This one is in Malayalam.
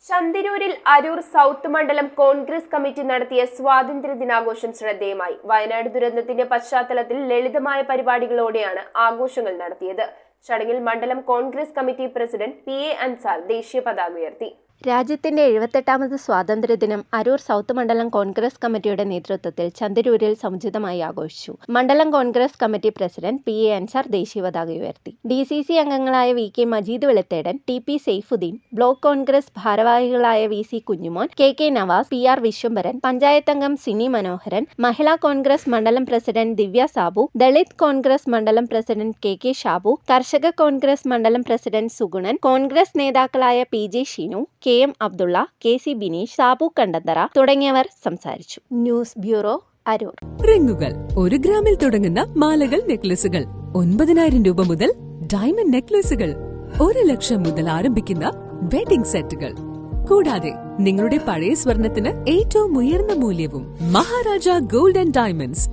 ചന്തിരൂരിൽ അരൂർ സൗത്ത് മണ്ഡലം കോൺഗ്രസ് കമ്മിറ്റി നടത്തിയ സ്വാതന്ത്ര്യദിനാഘോഷം ശ്രദ്ധേയമായി. വയനാട് ദുരന്തത്തിന്റെ പശ്ചാത്തലത്തിൽ ലളിതമായ പരിപാടികളോടെയാണ് ആഘോഷങ്ങൾ നടത്തിയത്. ചടങ്ങിൽ മണ്ഡലം Congress committee president PA Ansar ദേശീയ പതാക ഉയർത്തി. രാജ്യത്തിന്റെ 78ാമത് സ്വാതന്ത്ര്യദിനം അരൂർ സൗത്ത് മണ്ഡലം കോൺഗ്രസ് കമ്മിറ്റിയുടെ നേതൃത്വത്തിൽ ചന്തിരൂരിൽ സമുചിതമായി ആഘോഷിച്ചു. മണ്ഡലം Congress committee president PA Ansar ദേശീയ പതാക ഉയർത്തി. DCC അംഗങ്ങളായ VK Majeed Veluthedan, TP Saifuddeen, block Congress ഭാരവാഹികളായ VC Kunjumon, KK Nawaz, PR Vishwambharan, panchayat അംഗം സിനി മനോഹരൻ, മഹിളാ കോൺഗ്രസ് മണ്ഡലം പ്രസിഡന്റ് ദിവ്യ സാബു, ദളിത് കോൺഗ്രസ് മണ്ഡലം പ്രസിഡന്റ് KK ഷാബു, കർഷക കോൺഗ്രസ് മണ്ഡലം പ്രസിഡന്റ് സുഗുണൻ, കോൺഗ്രസ് നേതാക്കളായ PJ Shinu, KM Abdulla, KC Bineesh, Sabu Kandanthara തുടങ്ങിയവർ സംസാരിച്ചു. News bureau, Aroor. റിങ്ങുകൾ 1 ഗ്രാമിൽ തുടങ്ങുന്ന മാലകൾ, നെക്ലസുകൾ 9,000 രൂപ മുതൽ ഡയമണ്ട് നെക്ലസുകൾ 1 ലക്ഷം മുതൽ ആരംഭിക്കുന്ന വെഡിംഗ് സെറ്റുകൾ. കൂടാതെ നിങ്ങളുടെ പഴയ സ്വർണത്തിന് ഏറ്റവും ഉയർന്ന മൂല്യവും. Maharaja gold and diamonds,